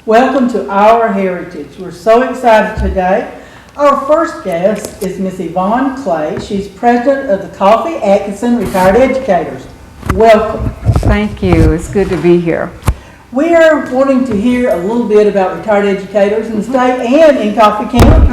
Welcome to Our Heritage. We're so excited today. Our first guest is Miss Yvonne Clay. She's president of the Coffee Atkinson Retired Educators. Welcome. Thank you. It's good to be here. We are wanting to hear a little bit about retired educators in the state and in Coffee County.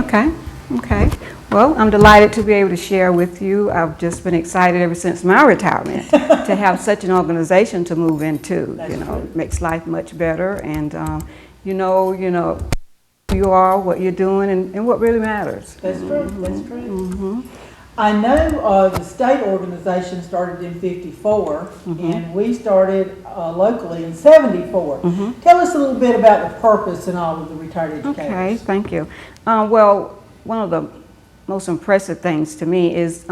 Okay. Well, I'm delighted to be able to share with you. I've just been excited ever since my retirement to have such an organization to move into. It makes life much better, and you know who you are, what you're doing, and what really matters. That's true. That's true. I know the state organization started in '54, and we started locally in '74. Tell us a little bit about the purpose and all of the retired educators. Okay, thank you. Well, one of the most impressive things to me is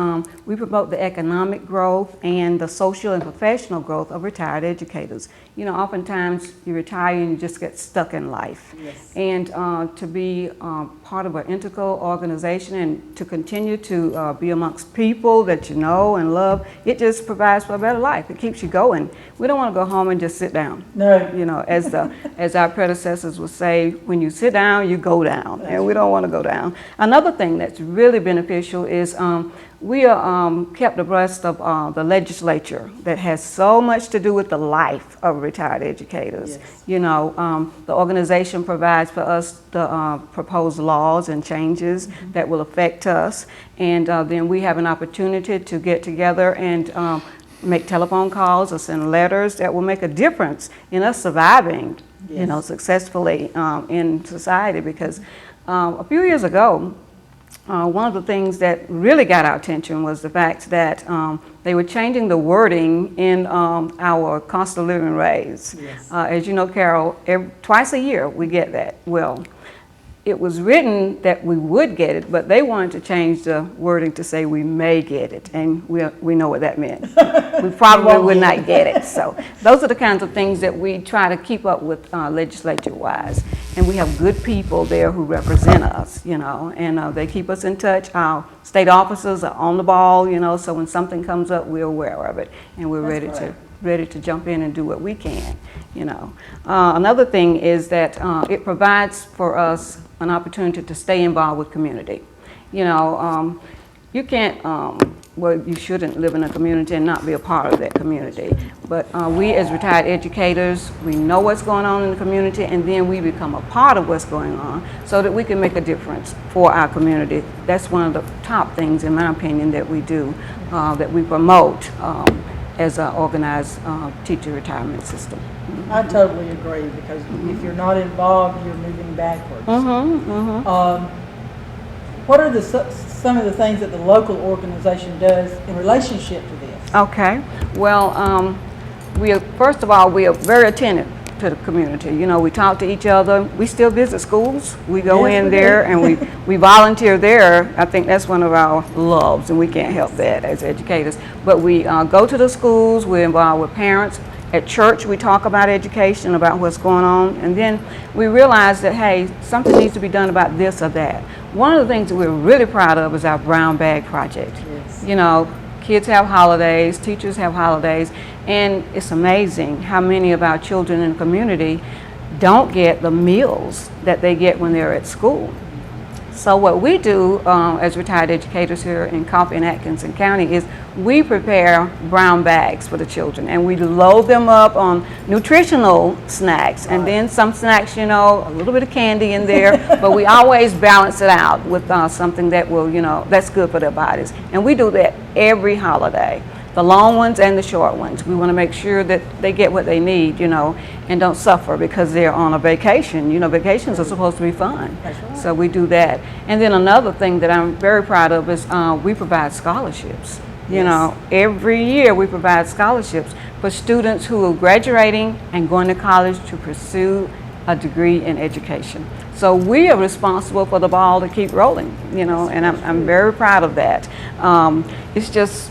we promote the economic growth and the social and professional growth of retired educators. Oftentimes you retire and you just get stuck in life. Yes. And to be part of an integral organization and to continue to be amongst people that you know and love, it just provides for a better life. It keeps you going. We don't want to go home and just sit down. No. As our predecessors would say, when you sit down, you go down, and we don't want to go down. Another thing that's really beneficial is we are kept abreast of the legislature that has so much to do with the life of retired educators. Yes. The organization provides for us the proposed laws and changes that will affect us, and then we have an opportunity to get together and make telephone calls or send letters that will make a difference in us surviving, Yes. successfully in society. Because a few years ago, one of the things that really got our attention was the fact that they were changing the wording in our cost of living raise. Yes. As you know, Carol, twice a year we get that. Well, it was written that we would get it, but they wanted to change the wording to say we may get it, and we know what that meant. We probably would not get it. So those are the kinds of things that we try to keep up with legislature-wise. And we have good people there who represent us, and they keep us in touch. Our state officers are on the ball, so when something comes up, we're aware of it, and we're ready to jump in and do what we can. Another thing is that it provides for us an opportunity to stay involved with community. You can't, you shouldn't live in a community and not be a part of that community. But we as retired educators, we know what's going on in the community, and then we become a part of what's going on so that we can make a difference for our community. That's one of the top things, in my opinion, that we do, that we promote as an organized teacher retirement system. I totally agree, because if you're not involved, you're moving backwards. What are some of the things that the local organization does in relationship to this? Okay. Well, first of all, we are very attentive to the community. We talk to each other. We still visit schools. We go in there and we volunteer there. I think that's one of our loves, and we can't help that as educators. But we go to the schools. We're involved with parents. At church, we talk about education, about what's going on, and then we realize that, hey, something needs to be done about this or that. One of the things that we're really proud of is our Brown Bag Project. Yes. Kids have holidays, teachers have holidays, and it's amazing how many of our children in the community don't get the meals that they get when they're at school. So what we do as retired educators here in Coffee and Atkinson County is we prepare brown bags for the children, and we load them up on nutritional snacks, and then some snacks, a little bit of candy in there, but we always balance it out with something that will, that's good for their bodies. And we do that every holiday, the long ones and the short ones. We want to make sure that they get what they need, and don't suffer because they're on a vacation. Vacations are supposed to be fun. That's right. So we do that. And then another thing that I'm very proud of is we provide scholarships. Yes. Every year we provide scholarships for students who are graduating and going to college to pursue a degree in education. So we are responsible for the ball to keep rolling, and I'm very proud of that. It's just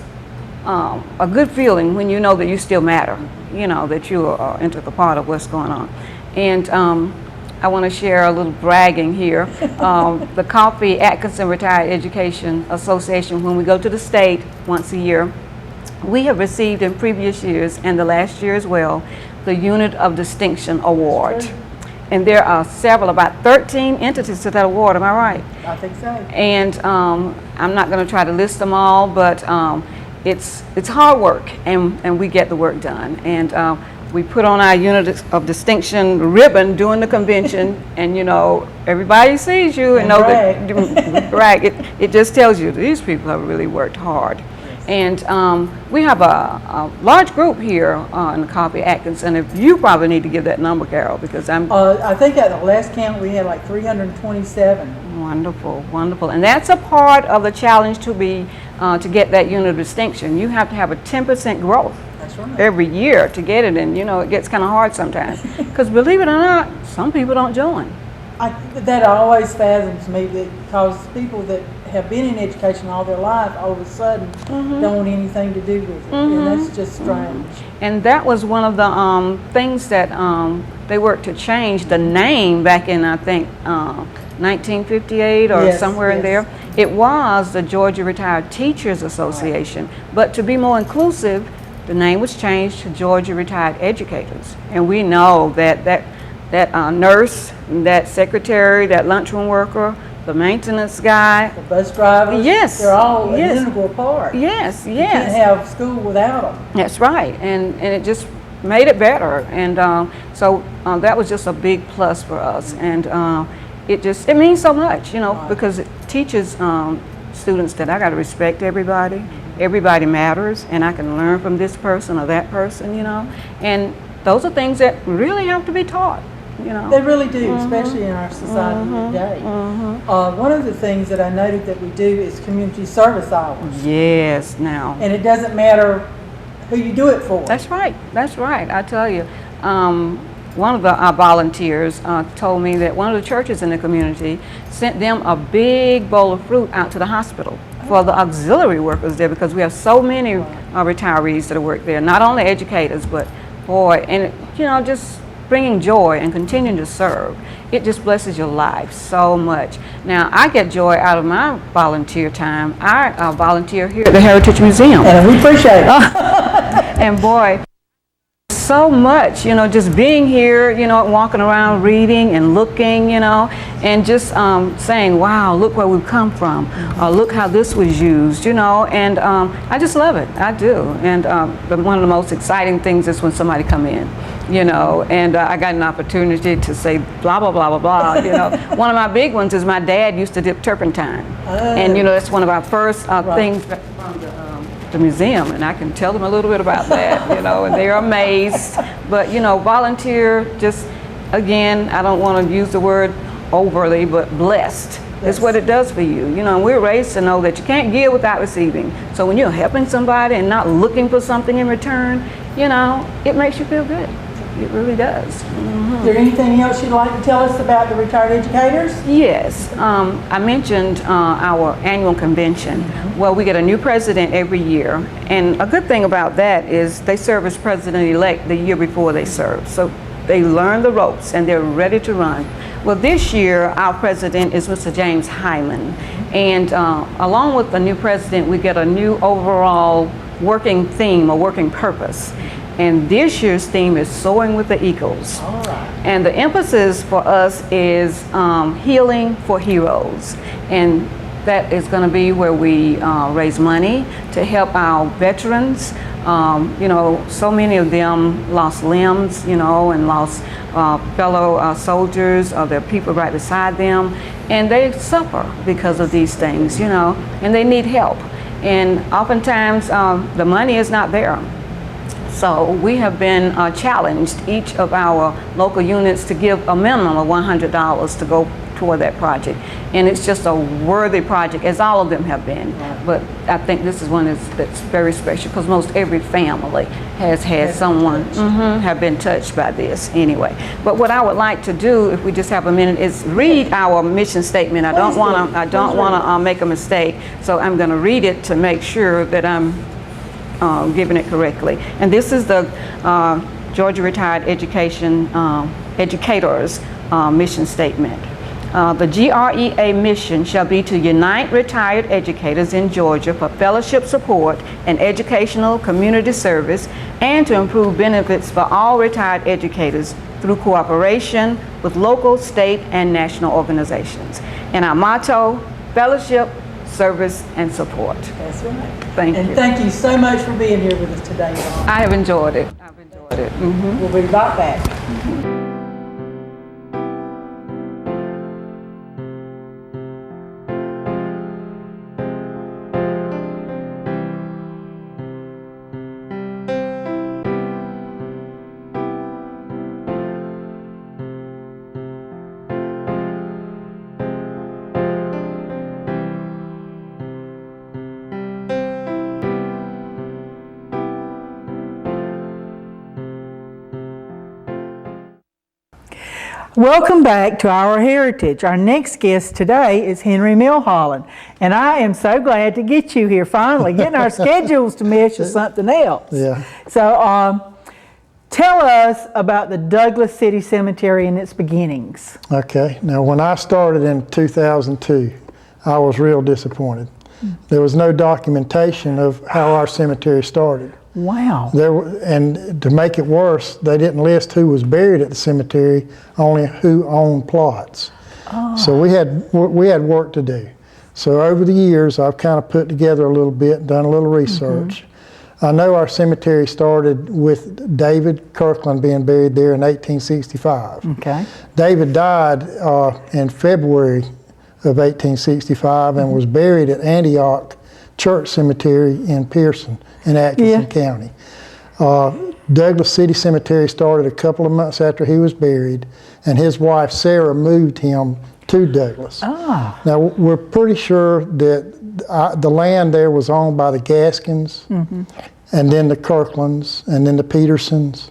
a good feeling when you know that you still matter, that you are an integral part of what's going on. And I want to share a little bragging here. The Coffee Atkinson Retired Education Association, when we go to the state once a year, we have received in previous years and the last year as well, the Unit of Distinction Award. And there are several, about 13 entities to that award, am I right? I think so. And I'm not going to try to list them all, but it's hard work, and we get the work done. And we put on our unit of distinction ribbon during the convention, and you know, everybody sees you and know that, right, it just tells you these people have really worked hard. And we have a large group here in Coffee Atkins, and if you probably need to give that number, Carol, because I think at the last count we had like 327. Wonderful, wonderful. And that's a part of the challenge to get that unit of distinction. You have to have a 10% growth. That's right. Every year to get it, and you know, it gets kind of hard sometimes. Because believe it or not, some people don't join. That always fathoms me, because people that have been in education all their life, all of a sudden, don't want anything to do with it. And that's just strange. And that was one of the things that they worked to change the name back in, I think, 1958 or somewhere in there. It was the Georgia Retired Teachers Association. Right. But to be more inclusive, the name was changed to Georgia Retired Educators. And we know that nurse, that secretary, that lunchroom worker, the maintenance guy, the bus drivers, they're all an integral part. Yes. You can't have school without them. That's right, and it just made it better, and so that was just a big plus for us, and it means so much, you know, because it teaches students that I got to respect everybody. Everybody matters, and I can learn from this person or that person, you know, and those are things that really have to be taught. You know. They really do, especially in our society today. One of the things that I noted that we do is community service hours. Yes, now. And it doesn't matter who you do it for. That's right. That's right. I tell you, one of our volunteers told me that one of the churches in the community sent them a big bowl of fruit out to the hospital for the auxiliary workers there, because we have so many retirees that work there, not only educators, but boy, and you know, just bringing joy and continuing to serve. It just blesses your life so much. Now, I get joy out of my volunteer time. I volunteer here at the Heritage Museum. And we appreciate it. And boy, so much, you know, just being here, you know, walking around, reading and looking, you know, and just saying, wow, look where we've come from. Look how this was used, you know, and I just love it. I do. And one of the most exciting things is when somebody come in, you know, and I got an opportunity to say blah, blah, blah, blah, blah, you know. One of my big ones is my dad used to dip turpentine. And, you know, that's one of our first things from the museum, and I can tell them a little bit about that, you know, and they're amazed. But, you know, volunteer, just, again, I don't want to use the word overly, but blessed. It's what it does for you. You know, and we're raised to know that you can't give without receiving. So when you're helping somebody and not looking for something in return, you know, it makes you feel good. It really does. Is there anything else you'd like to tell us about the retired educators? Yes. I mentioned our annual convention. Well, we get a new president every year. And a good thing about that is they serve as president-elect the year before they serve. So they learn the ropes and they're ready to run. Well, this year, our president is Mr. James Hyman. And along with the new president, we get a new overall working theme, a working purpose. And this year's theme is Soaring with the Eagles. All right. And the emphasis for us is healing for heroes. And that is going to be where we raise money to help our veterans. You know, so many of them lost limbs, you know, and lost fellow soldiers or their people right beside them. And they suffer because of these things, you know, and they need help. And oftentimes the money is not there. So we have been challenged, each of our local units, to give a minimum of $100 to go toward that project. And it's just a worthy project, as all of them have been. Right. But I think this is one that's very special, because most every family has had someone have been touched by this anyway. But what I would like to do, if we just have a minute, is read our mission statement. I don't want to make a mistake, so I'm going to read it to make sure that I'm giving it correctly. And this is the Georgia Retired Educators mission statement. The GREA mission shall be to unite retired educators in Georgia for fellowship support and educational community service, and to improve benefits for all retired educators through cooperation with local, state, and national organizations. And our motto, fellowship, service, and support. That's right. Thank you. And thank you so much for being here with us today, Yvonne. I have enjoyed it. I've enjoyed it. We'll be right back. Welcome back to Our Heritage. Our next guest today is Henry Milholland, and I am so glad to get you here finally, getting our schedules to mesh or something else. Yeah. So tell us about the Douglas City Cemetery and its beginnings. Okay. Now, when I started in 2002, I was real disappointed. There was no documentation of how our cemetery started. Wow. And to make it worse, they didn't list who was buried at the cemetery, only who owned plots. Oh. So we had work to do. So over the years, I've kind of put together a little bit, done a little research. I know our cemetery started with David Kirkland being buried there in 1865. Okay. David died in February of 1865 and was buried at Antioch Church Cemetery in Pearson in Atkinson County. Douglas City Cemetery started a couple of months after he was buried, and his wife Sarah moved him to Douglas. Ah. Now, we're pretty sure that the land there was owned by the Gaskins, and then the Kirklands, and then the Petersons.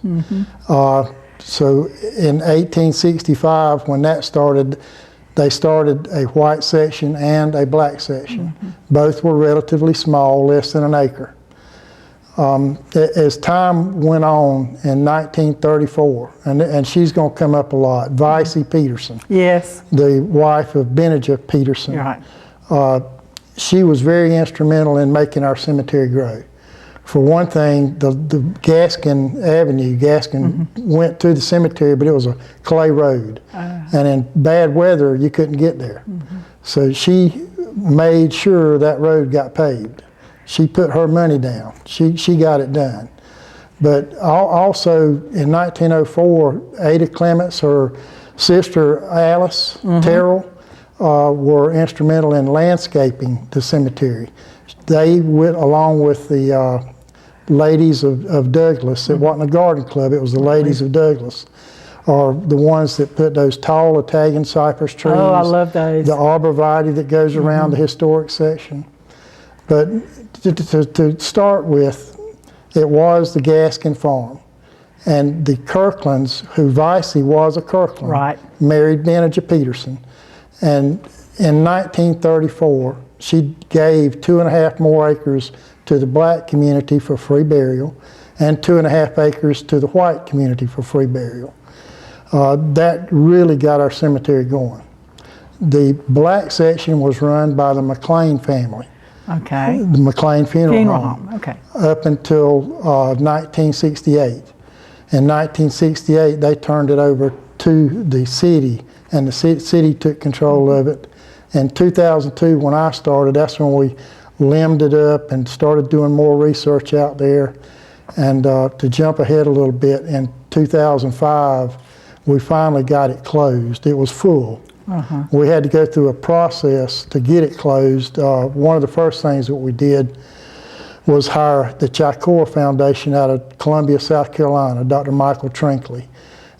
So in 1865, when that started, they started a white section and a black section. Both were relatively small, less than an acre. As time went on in 1934, and she's going to come up a lot, Vicey Peterson, Yes. the wife of Benijah Peterson, Right. she was very instrumental in making our cemetery grow. For one thing, the Gaskin Avenue, Gaskin went to the cemetery, but it was a clay road. And in bad weather, you couldn't get there. So she made sure that road got paved. She put her money down. She got it done. But also in 1904, Ada Clements, her sister Alice Terrell, were instrumental in landscaping the cemetery. They went along with the ladies of Douglas. It wasn't a garden club, it was the ladies of Douglas, are the ones that put those tall Italian cypress trees. Oh, I love those. The arborvitae that goes around the historic section. But to start with, it was the Gaskin farm. And the Kirklands, who Vicey was a Kirkland, Right. married Benijah Peterson. And in 1934, she gave 2.5 more acres to the black community for free burial and 2.5 acres to the white community for free burial. That really got our cemetery going. The black section was run by the McLean family, Okay. the McLean Funeral Home, Okay. up until 1968. In 1968, they turned it over to the city, and the city took control of it. In 2002, when I started, that's when we limbed it up and started doing more research out there. And to jump ahead a little bit, in 2005, we finally got it closed. It was full. We had to go through a process to get it closed. One of the first things that we did was hire the Chicora Foundation out of Columbia, South Carolina, Dr. Michael Trinkley.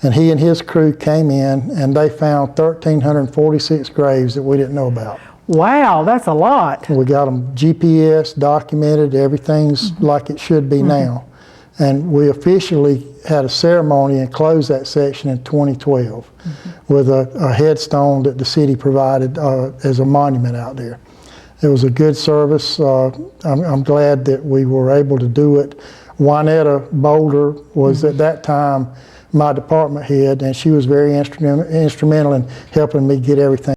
And he and his crew came in and they found 1,346 graves that we didn't know about. Wow, that's a lot. We got them GPS documented, everything's like it should be now. And we officially had a ceremony and closed that section in 2012 with a headstone that the city provided as a monument out there. It was a good service. I'm glad that we were able to do it. Juanetta Boulder was at that time my department head, and she was very instrumental in helping me get everything